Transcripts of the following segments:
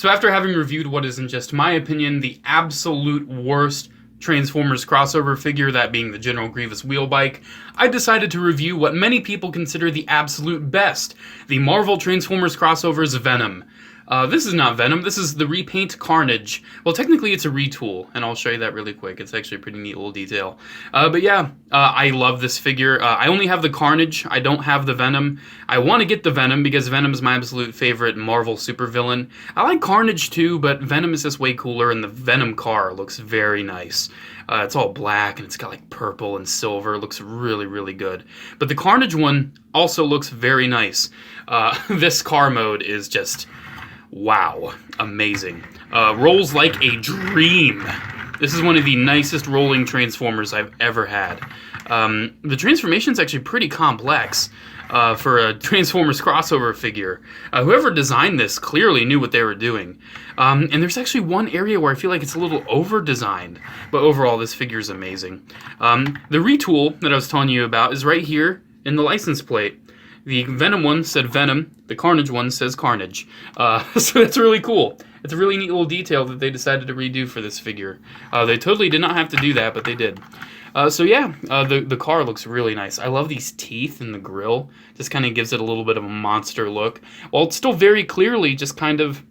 So after having reviewed what is, in just my opinion, the absolute worst Transformers crossover figure, that being the General Grievous wheel bike, I decided to review what many people consider the absolute best, the Marvel Transformers crossover's Venom. This is not Venom, this is the Repaint Carnage. Well, technically it's a retool, and I'll show you that really quick. It's actually a pretty neat little detail. But yeah, I love this figure. I only have the Carnage, I don't have the Venom. I want to get the Venom because Venom is my absolute favorite Marvel supervillain. I like Carnage too, but Venom is just way cooler, and the Venom car looks very nice. It's all black, and it's got like purple and silver. It looks really, really good. But the Carnage one also looks very nice. This car mode is just... wow, amazing. Rolls like a dream. This is one of the nicest rolling Transformers I've ever had. The transformation's actually pretty complex for a Transformers crossover figure. Whoever designed this clearly knew what they were doing. And there's actually one area where I feel like it's a little over-designed, but overall this figure is amazing. The retool that I was telling you about is right here in the license plate. The Venom one said Venom, the Carnage one says Carnage. So that's really cool. It's a really neat little detail that they decided to redo for this figure. They totally did not have to do that, but they did. So yeah, the car looks really nice. I love these teeth in the grill. Just kind of gives it a little bit of a monster look. While it's still very clearly just kind of,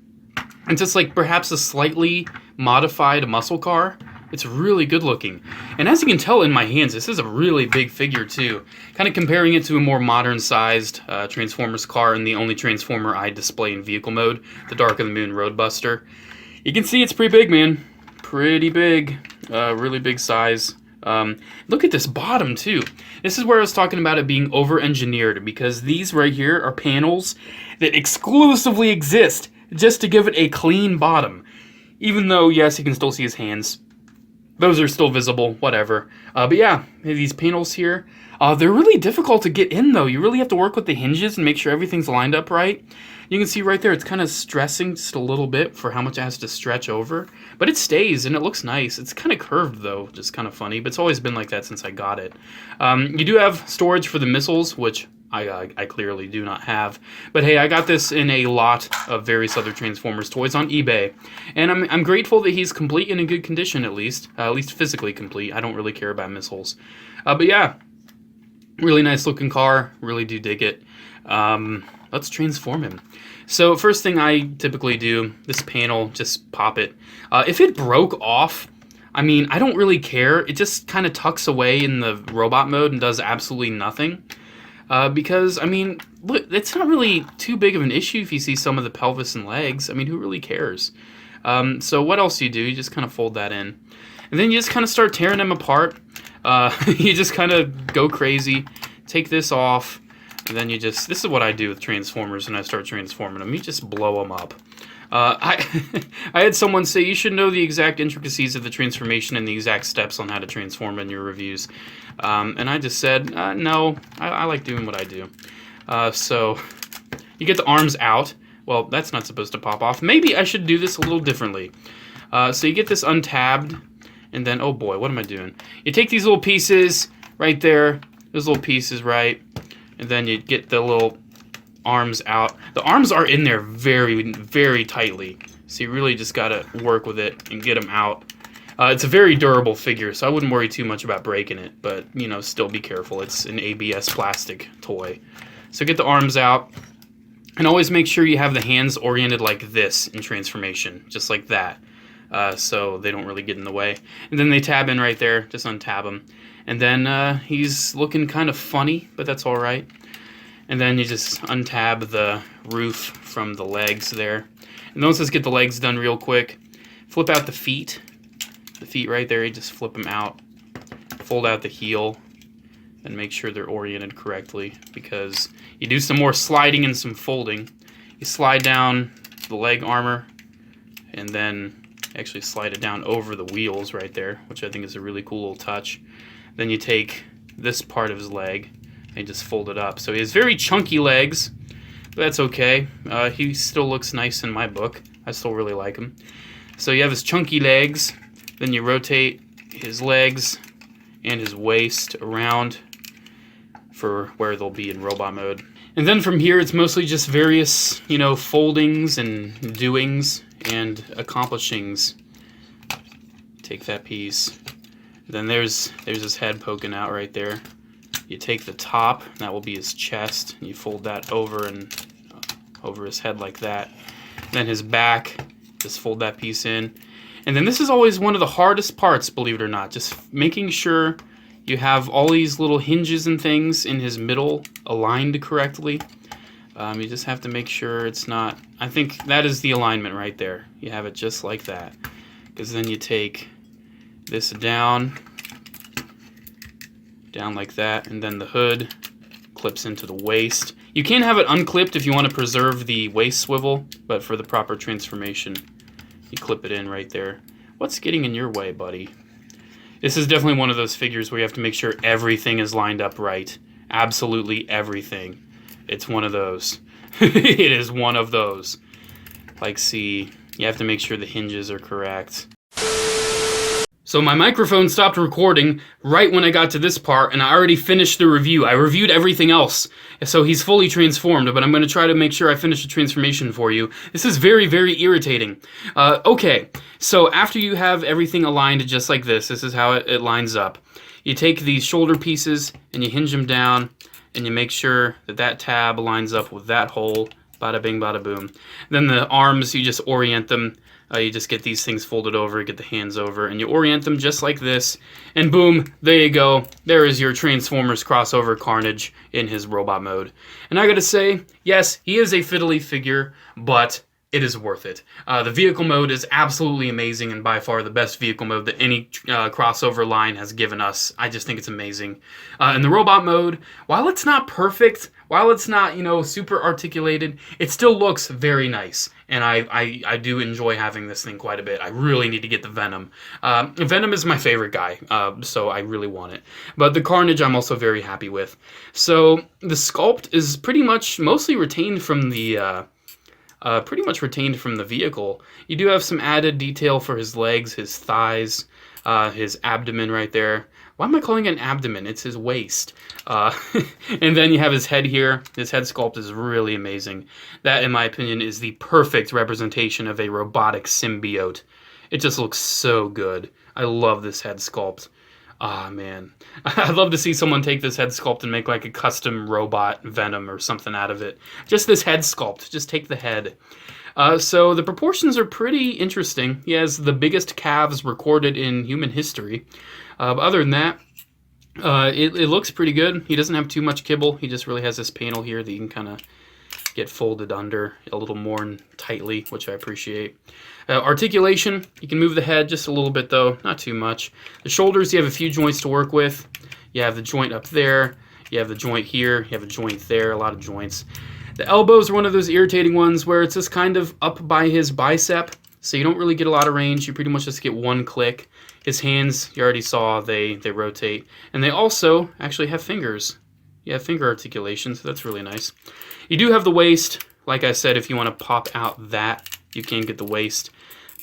it's just like perhaps a slightly modified muscle car. It's really good looking. And as you can tell in my hands, this is a really big figure too. Kind of comparing it to a more modern sized Transformers car, and the only Transformer I display in vehicle mode, the Dark of the Moon Roadbuster. You can see it's pretty big, man. Pretty big. Really big size. Look at this bottom too. This is where I was talking about it being over-engineered, because these right here are panels that exclusively exist just to give it a clean bottom. Even though, yes, you can still see his hands. Those are still visible, whatever. But yeah, these panels here, they're really difficult to get in though. You really have to work with the hinges and make sure everything's lined up right. You can see right there, it's kind of stressing just a little bit for how much it has to stretch over. But it stays, and it looks nice. It's kind of curved though, just kind of funny, but it's always been like that since I got it. You do have storage for the missiles, which I clearly do not have. But hey, I got this in a lot of various other Transformers toys on eBay. And I'm grateful that he's complete and in good condition, at least physically complete. I don't really care about missiles. But yeah, really nice looking car. Really do dig it. Let's transform him. So first thing I typically do, this panel, just pop it. If it broke off, I mean, I don't really care. It just kind of tucks away in the robot mode and does absolutely nothing. Because, I mean, look, it's not really too big of an issue if you see some of the pelvis and legs. I mean, who really cares? So what else do? You just kind of fold that in. And then you just kind of start tearing them apart. You just kind of go crazy. Take this off. And then you just, this is what I do with Transformers when I start transforming them. You just blow them up. I had someone say you should know the exact intricacies of the transformation and the exact steps on how to transform in your reviews. And I just said, no, I like doing what I do. So you get the arms out. Well, that's not supposed to pop off. Maybe I should do this a little differently. So you get this untabbed, and then, oh boy, what am I doing? You take these little pieces right there, those little pieces, right? And then you get the little arms out. The arms are in there very, very tightly. So you really just gotta work with it and get them out. It's a very durable figure, so I wouldn't worry too much about breaking it. But, you know, still be careful. It's an ABS plastic toy. So get the arms out. And always make sure you have the hands oriented like this in transformation. Just like that. So they don't really get in the way. And then they tab in right there. Just untab them. And then he's looking kind of funny, but that's alright. And then you just untab the roof from the legs there. And then let's get the legs done real quick. Flip out the feet. The feet right there, you just flip them out. Fold out the heel. And make sure they're oriented correctly. Because you do some more sliding and some folding. You slide down the leg armor. And then actually slide it down over the wheels right there. Which I think is a really cool little touch. Then you take this part of his leg and just fold it up. So he has very chunky legs, but that's okay. He still looks nice in my book. I still really like him. So you have his chunky legs, then you rotate his legs and his waist around for where they'll be in robot mode. And then from here, it's mostly just various, you know, foldings and doings and accomplishings. Take that piece. Then there's his head poking out right there. You take the top, and that will be his chest, and you fold that over and over his head like that. Then his back, just fold that piece in. And then this is always one of the hardest parts, believe it or not, just making sure you have all these little hinges and things in his middle aligned correctly. You just have to make sure it's not... I think that is the alignment right there. You have it just like that. Because then you take this down like that, and then the hood clips into the waist. You can have it unclipped if you want to preserve the waist swivel, but for the proper transformation, you clip it in right there. What's getting in your way, buddy? This is definitely one of those figures where you have to make sure everything is lined up right. Absolutely everything. It's one of those. It is one of those. Like, see, you have to make sure the hinges are correct. So my microphone stopped recording right when I got to this part, and I already finished the review. I reviewed everything else, so he's fully transformed, but I'm going to try to make sure I finish the transformation for you. This is very, very irritating. Okay, so after you have everything aligned just like this is how it lines up. You take these shoulder pieces, and you hinge them down, and you make sure that that tab lines up with that hole. Bada bing, bada boom. Then the arms, you just orient them. You just get these things folded over, get the hands over, and you orient them just like this, and boom, there you go. There is your Transformers crossover Carnage in his robot mode. And I gotta say, yes, he is a fiddly figure, but it is worth it. The vehicle mode is absolutely amazing, and by far the best vehicle mode that any crossover line has given us. I just think it's amazing. In the robot mode, while it's not perfect, while it's not, super articulated, it still looks very nice. And I do enjoy having this thing quite a bit. I really need to get the Venom. Venom is my favorite guy, so I really want it. But the Carnage I'm also very happy with. So the sculpt is pretty much mostly retained from the vehicle. You do have some added detail for his legs, his thighs, his abdomen right there. Why am I calling it an abdomen? It's his waist. And then you have his head here. His head sculpt is really amazing. That, in my opinion, is the perfect representation of a robotic symbiote. It just looks so good. I love this head sculpt. Ah, man. I'd love to see someone take this head sculpt and make like a custom robot Venom or something out of it. Just this head sculpt. Just take the head. So the proportions are pretty interesting. He has the biggest calves recorded in human history. But other than that, it looks pretty good. He doesn't have too much kibble. He just really has this panel here that you can kind of get folded under a little more tightly, which I appreciate. Articulation, you can move the head just a little bit though, not too much. The shoulders, you have a few joints to work with. You have the joint up there, you have the joint here, you have a joint there, a lot of joints. The elbows are one of those irritating ones where it's just kind of up by his bicep, so you don't really get a lot of range. You pretty much just get one click. His hands, you already saw, they rotate. And they also actually have fingers. You have finger articulation, so that's really nice. You do have the waist. Like I said, if you want to pop out that, you can get the waist.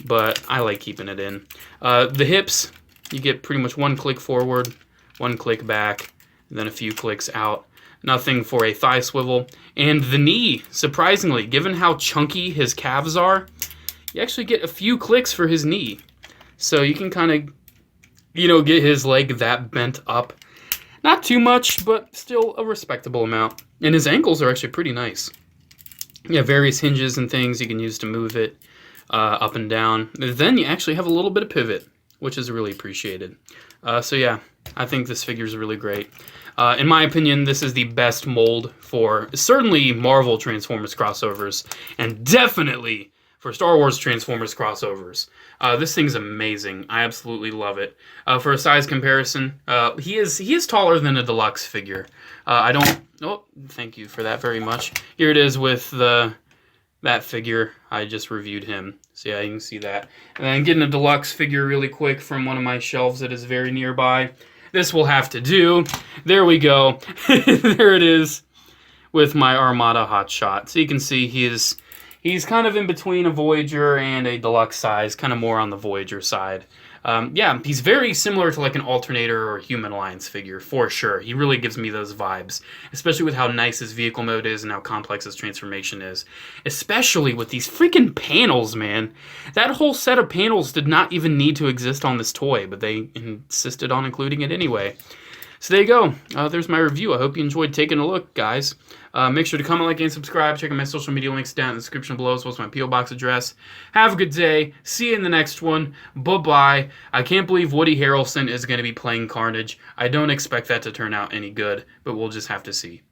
But I like keeping it in. The hips, you get pretty much one click forward, one click back, and then a few clicks out. Nothing for a thigh swivel. And the knee, surprisingly, given how chunky his calves are, you actually get a few clicks for his knee. So you can kind of, get his leg that bent up. Not too much, but still a respectable amount. And his ankles are actually pretty nice. You have various hinges and things you can use to move it up and down. Then you actually have a little bit of pivot, which is really appreciated. So yeah, I think this figure is really great. In my opinion, this is the best mold for certainly Marvel Transformers crossovers, and definitely for Star Wars Transformers crossovers. This thing's amazing. I absolutely love it. For a size comparison, he is taller than a deluxe figure. Oh, thank you for that very much. Here it is with that figure. I just reviewed him. So yeah, you can see that. And then getting a deluxe figure really quick from one of my shelves that is very nearby. This will have to do. There we go. There it is with my Armada Hotshot. So you can see he's kind of in between a Voyager and a deluxe size, kind of more on the Voyager side. Yeah, he's very similar to like an Alternator or Human Alliance figure, for sure. He really gives me those vibes, especially with how nice his vehicle mode is and how complex his transformation is. Especially with these freaking panels, man. That whole set of panels did not even need to exist on this toy, but they insisted on including it anyway. So there you go. There's my review. I hope you enjoyed taking a look, guys. Make sure to comment, like, and subscribe. Check out my social media links down in the description below, as well as my P.O. Box address. Have a good day. See you in the next one. Bye-bye. I can't believe Woody Harrelson is going to be playing Carnage. I don't expect that to turn out any good, but we'll just have to see.